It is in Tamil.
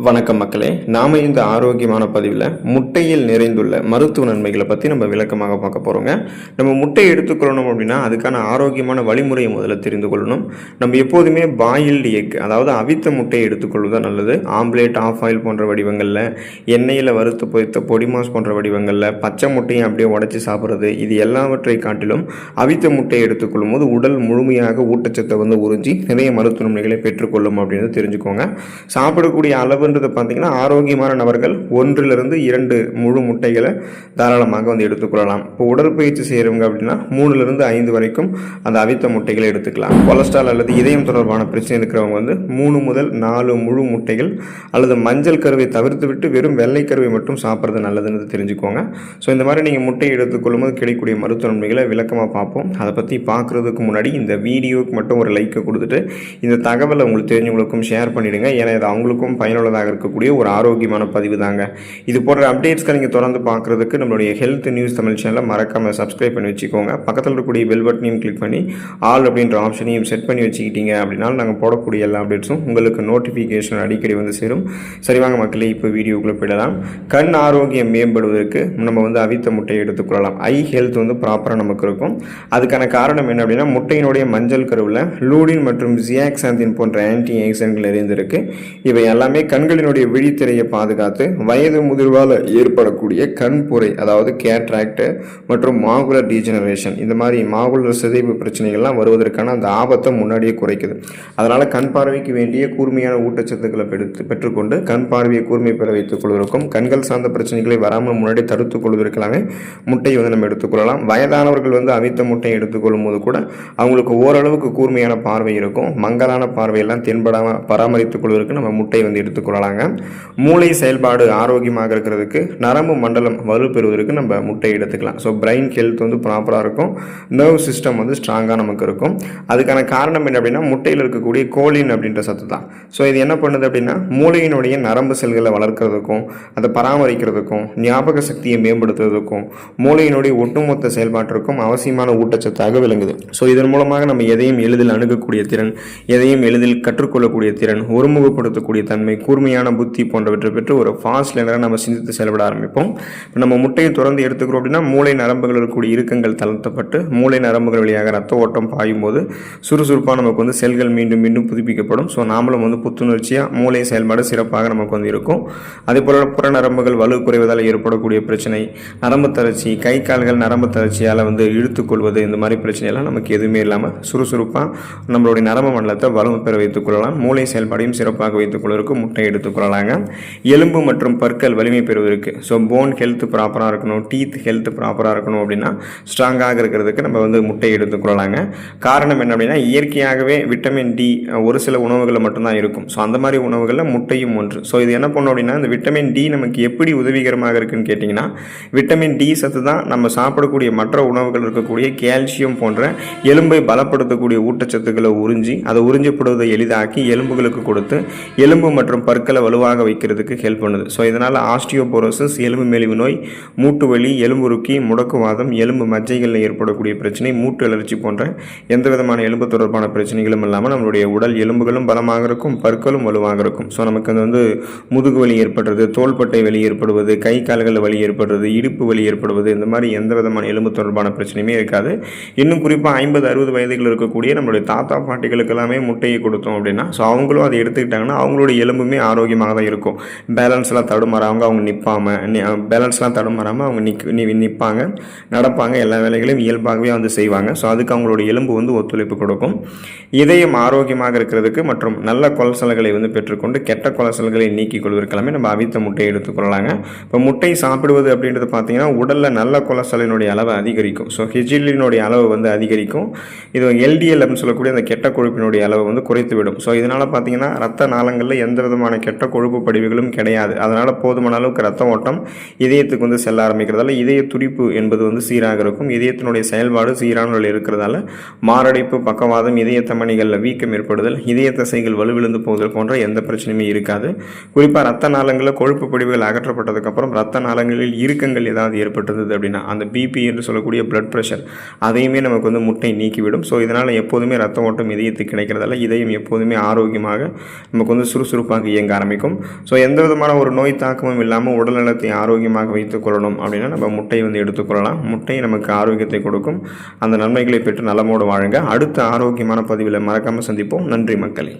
வணக்கம் மக்களே, நாம இந்த ஆரோக்கியமான பதிவில் முட்டையில் நிறைந்துள்ள மருத்துவ நன்மைகளை பற்றி நம்ம விளக்கமாக பார்க்க போகிறோங்க. நம்ம முட்டை எடுத்துக்கொள்ளணும் அப்படின்னா அதுக்கான ஆரோக்கியமான வழிமுறையை முதல்ல தெரிந்து கொள்ளணும். நம்ம எப்போதுமே பாயில்டு எக், அதாவது அவித்த முட்டையை எடுத்துக்கொள்வது நல்லது. ஆம்லேட், ஆஃப் ஆயில் போன்ற வடிவங்களில், எண்ணெயில் வறுத்து பொரித்த பொடிமாஸ் போன்ற வடிவங்களில், பச்சை முட்டையை அப்படியே உடச்சி சாப்பிட்றது, இது எல்லாவற்றை காட்டிலும் அவித்த முட்டையை எடுத்துக்கொள்ளும் போது உடல் முழுமையாக ஊட்டச்சத்தை உறிஞ்சி நிறைய மருத்துவ நன்மைகளை பெற்றுக்கொள்ளும் அப்படின்னு தெரிஞ்சுக்கோங்க. சாப்பிடக்கூடிய அளவு பார்த்தீங்கன்னா ஆரோக்கியமான நபர்கள் 1 to 2 முழு முட்டைகளை தாராளமாக எடுத்துக்கொள்ளலாம். இப்போ உடற்பயிற்சி செய்கிறவங்க அப்படின்னா 3 to 5 வரைக்கும் அந்த அவித்த முட்டைகளை எடுத்துக்கலாம். கொலஸ்ட்ரால் அல்லது இதயம் தொடர்பான பிரச்சனை இருக்கிறவங்க 3 முதல் 4 முழு முட்டைகள் அல்லது மஞ்சள் கருவை தவிர்த்து விட்டு வெறும் வெள்ளை கருவை மட்டும் சாப்பிட்றது நல்லதுன்னு தெரிஞ்சுக்கோங்க. ஸோ இந்த மாதிரி நீங்கள் முட்டையை எடுத்துக்கொள்ளும் போது கிடைக்கக்கூடிய மருத்துவ நன்மைகளை விளக்கமாக பார்ப்போம். அதை பற்றி பார்க்குறதுக்கு முன்னாடி இந்த வீடியோவுக்கு மட்டும் ஒரு லைக்கை கொடுத்துட்டு இந்த தகவலை உங்களுக்கு தெரிஞ்சவங்களுக்கும் ஷேர் பண்ணிவிடுங்க. ஏன்னா இது அவங்களுக்கும் பயனுள்ளதாக இருக்கக்கூடிய ஒரு ஆரோக்கியமான பதிவு தாங்க. இது போன்ற அப்டேட்ஸ்க்கு நீங்கள் தொடர்ந்து பார்க்குறதுக்கு நம்மளுடைய ஹெல்த் நியூஸ் தமிழ் சேனலை மறக்காமல் சப்ஸ்கிரைப் பண்ணி வச்சுக்கோங்க. பக்கத்தில் இருக்கக்கூடிய பெல் பட்டனையும் கிளிக் பண்ணி ஆல் அப்படின்ற ஆப்ஷனையும் செட் பண்ணி வச்சுக்கிட்டீங்க அப்படின்னா நாங்கள் போடக்கூடிய எல்லா அப்டேட்ஸும் உங்களுக்கு நோட்டிஃபிகேஷன் அடிக்கடி சேரும். சரி வாங்க மக்களே, இப்போ வீடியோக்குள்ளே போயிடலாம். கண் ஆரோக்கியம் மேம்படுவதற்கு நம்ம அவித்த முட்டையை எடுத்துக்கொள்ளலாம். ஐ ஹெல்த் ப்ராப்பராக நமக்கு இருக்கும். அதுக்கான காரணம் என்ன அப்படின்னா, முட்டையினுடைய மஞ்சள் கருவில் லூடின் மற்றும் ஜியாக்சாந்தின் போன்ற ஆன்டி ஆக்சிடென்ட்கள் நிறைந்திருக்கு. இவை எல்லாமே கண்களினுடைய விழித்திரையை பாதுகாத்து வயது முதிர்வால் ஏற்படக்கூடிய கண்புரை, அதாவது கேட்ராக்ட் மற்றும் மாகுலர் டீஜெனரேஷன், இந்த மாதிரி மாகுலர் சிதைவு பிரச்சனைகள்லாம் வருவதற்கான அந்த ஆபத்தை முன்னாடியே குறைக்குது. அதனால் கண் பார்வைக்கு வேண்டிய கூர்மையான ஊட்டச்சத்துக்களை பெற்றுக்கொண்டு கண் பார்வையை கூர்மை பெற வைத்துக் கொள்வதற்கும் கண்கள் சார்ந்த பிரச்சனைகளை வராமல் முன்னாடி தடுத்துக் கொள்வதற்கெல்லாமே முட்டையை நம்ம எடுத்துக்கொள்ளலாம். வயதானவர்கள் அவித்த முட்டையை எடுத்துக்கொள்ளும் போது கூட அவங்களுக்கு ஓரளவுக்கு கூர்மையான பார்வை இருக்கும். மங்கலான பார்வையெல்லாம் தென்படாமல் பராமரித்துக் கொள்வதற்கு நம்ம முட்டையை எடுத்துக்கொள்ளலாங்க. மூளை செயல்பாடு ஆரோக்கியமாக இருக்கிறதுக்கு, நரம்பு மண்டலம் வலுப்பெறுவதற்கு நம்ம முட்டை எடுத்துக்கலாம். ஸோ பிரெயின் ஹெல்த் ப்ராப்பராக இருக்கும். நர்வ் சிஸ்டம் ஸ்ட்ராங்காக நமக்கு இருக்கும். அதுக்கான காரணம் என்ன அப்படின்னா, முட்டையில் இருக்கக்கூடிய கோலின் அப்படின்ற சத்து தான். ஸோ இது என்ன பண்ணுது அப்படின்னா, மூளையினுடைய நரம்பு செல்களை வளர்க்கிறதுக்கும் அதை பராமரிக்கிறதுக்கும் ஞாபக சக்தியை மேம்படுத்துவதற்கும் மூளையினுடைய ஒட்டுமொத்த செயல்பாட்டிற்கும் அவசியமான ஊட்டச்சத்தாக விளங்குது. ஸோ இதன் மூலமாக நம்ம எதையும் எளிதில் அணுகக்கூடிய திறன், எதையும் எளிதில் கற்றுக்கொள்ளக்கூடிய திறன், ஒருமுகப்படுத்தக்கூடிய தன்மை, கூர்மையான புத்தி போன்றவற்றை பெற்று ஒரு ஃபாஸ்ட் லேனராக நம்ம சிந்தித்து செயல்பட ஆரம்பிப்போம். இப்போ நம்ம முட்டையை தொடர்ந்து எடுத்துக்கிறோம் அப்படின்னா மூளை நரம்புகள் இருக்கக்கூடிய இறுக்கங்கள் தளர்த்தப்பட்டு மூளை நரம்புகள் வழியாக ரத்த ஓட்டம் பாயும் போது சுறுசுறுப்பாக நமக்கு செல்கள் மீண்டும் மீண்டும் புதுப்பிக்கப்படும். ஸோ நாமளும் புத்துணர்ச்சியாக மூளை செயல்பாடு சிறப்பாக நமக்கு இருக்கும். அதே போல் புற நரம்புகள் வலு குறைவதால் ஏற்படக்கூடிய பிரச்சனை, நரம்பு தளர்ச்சி, கை கால்கள் நரம்பு தளர்ச்சியால் இழுத்துக்கொள்வது, இந்த மாதிரி பிரச்சனையெல்லாம் நமக்கு எதுவுமே இல்லாமல் சுறுசுறுப்பாக நம்மளுடைய நரம்பு மண்டலத்தை வலு பெற வைத்துக் கொள்ளலாம். மூளை செயல்பாடையும் சிறப்பாக வைத்துக் கொள்வதற்கு முட்டை எடுத்துக்கொள்ளலாங்க. எலும்பு மற்றும் பற்கள் வலிமை பெறுவதற்கு, ஸோ போன் ஹெல்த் ப்ராப்பராக இருக்கணும், டீத் ஹெல்த் ப்ராப்பராக இருக்கணும் அப்படின்னா ஸ்ட்ராங்காக இருக்கிறதுக்கு நம்ம முட்டையை எடுத்துக்கொள்ளலாங்க. காரணம் என்ன அப்படின்னா, இயற்கையாகவே விட்டமின் டி ஒரு சில உணவுகளில் மட்டும்தான் இருக்கும். ஸோ அந்த மாதிரி உணவுகளில் முட்டையும் ஒன்று. ஸோ இது என்ன பண்ணும் அப்படின்னா, இந்த விட்டமின் டி நமக்கு எப்படி உதவிகரமாக இருக்குன்னு கேட்டிங்கன்னா, விட்டமின் டி சத்து தான் நம்ம சாப்பிடக்கூடிய மற்ற உணவுகள் இருக்கக்கூடிய கால்சியம் போன்ற எலும்பை பலப்படுத்தக்கூடிய ஊட்டச்சத்துக்களை உறிஞ்சி அதை உறிஞ்சப்படுவதை எளிதாக்கி எலும்புகளுக்கு கொடுத்து எலும்பு மற்றும் பற்களை வலுவாக வைக்கிறதுக்கு ஹெல்ப் பண்ணுது. ஸோ இதனால் ஆஸ்டியோபோரோசிஸ், எலும்பு மெலிவு நோய், மூட்டு வலி, எலும்புருக்கி, முடக்குவாதம், எலும்பு மஜ்ஜைகளில் ஏற்படக்கூடிய பிரச்சனை, மூட்டு அலர்ச்சி போன்ற எந்த விதமான எலும்பு தொடர்பான பிரச்சனைகளும் இல்லாமல் நம்மளுடைய உடல் எலும்புகளும் பலமாக இருக்கும், பற்களும் வலுவாக இருக்கும். ஸோ நமக்கு முதுகு வலி ஏற்படுறது, தோள்பட்டை வலி ஏற்படுவது, கை கால்களில் வலி ஏற்படுறது, இடுப்பு வலி ஏற்படுவது, இந்த மாதிரி எந்த விதமான எலும்பு தொடர்பான பிரச்சனையுமே இருக்காது. இன்னும் குறிப்பாக 50-60 வயதுகள் இருக்கக்கூடிய நம்மளுடைய தாத்தா பாட்டிகளுக்கு எல்லாமே முட்டையை கொடுத்தோம் அப்படின்னா, ஸோ அவங்களும் அதை எடுத்துக்கிட்டாங்கன்னா அவங்களுடைய எலும்புமே ஆரோக்கியமாக தான் இருக்கும். பேலன்ஸ்லாம் தடுமாறாமல் அவங்க நிற்பாங்க, நடப்பாங்க, எல்லா வேலைகளையும் இயல்பாகவே செய்வாங்க. ஸோ அதுக்கு அவங்களுடைய எலும்பு ஒத்துழைப்பு கொடுக்கும். இதயம் ஆரோக்கியமாக இருக்கிறதுக்கு மற்றும் நல்ல கொலஸ்ட்ரால்களை பெற்றுக்கொண்டு கெட்ட கொலஸ்ட்ரால்களை நீக்கிக் கொள்வதற்கெல்லாமே நம்ம அவித்த முட்டையை எடுத்துக்கொள்ளலாங்க. இப்போ முட்டை சாப்பிடுவது அப்படின்றது பார்த்தீங்கன்னா உடலில் நல்ல கொலஸ்ட்ராலினுடைய அளவை அதிகரிக்கும். ஸோ ஹெச்டிஎல்லினுடைய அளவு அதிகரிக்கும். இது எல்டிஎல் அப்படின்னு சொல்லக்கூடிய அந்த கெட்ட கொழுப்பினுடைய அளவை குறைத்து விடும். ஸோ இதனால் பார்த்தீங்கன்னா ரத்த நாளங்களில் எந்த விதமான கெட்ட கொழுப்பு படிவுகளும் கிடையாது. அதனால் போதுமான அளவுக்கு ரத்த ஓட்டம் இதயத்துக்கு செல்ல ஆரம்பிக்கிறதால இதய துடிப்பு என்பது சீராக இருக்கும். இதயத்தினுடைய செயல்பாடு சீரான நிலையில் இருக்கிறதால மாரடைப்பு, பக்கவாதம், இதய தமனிகளில் வீக்கம் ஏற்படுதல், இதய தசைகள் வலுவிழந்து போதல் போன்ற எந்த பிரச்சனையுமே இருக்காது. குறிப்பாக ரத்த நாளங்களில் கொழுப்பு படிவுகள் அகற்றப்பட்டதுக்கப்புறம் ரத்த நாளங்களில் இறுக்கங்கள் ஏதாவது ஏற்பட்டது அப்படின்னா அந்த பிபி என்று சொல்லக்கூடிய பிளட் ப்ரெஷர் அதையுமே நமக்கு முட்டை நீக்கிவிடும். ஸோ இதனால் எப்போதுமே ரத்த ஓட்டம் இதயத்துக்கு கிடைக்கிறதால இதயம் எப்போதுமே ஆரோக்கியமாக நமக்கு சுறுசுறுப்பாக இயங்க இயங்க ஆரம்பிக்கும். ஸோ எந்த விதமான ஒரு நோய் தாக்கமும் இல்லாமல் உடல்நலத்தை ஆரோக்கியமாக வைத்துக்கொள்ளணும் அப்படின்னா நம்ம முட்டையை வந்து எடுத்துக்கொள்ளலாம். முட்டை நமக்கு ஆரோக்கியத்தை கொடுக்கும். அந்த நன்மைகளை பெற்று நலமோடு வாழுங்க. அடுத்த ஆரோக்கியமான பதிவில் மறக்காமல் சந்திப்போம். நன்றி மக்களே.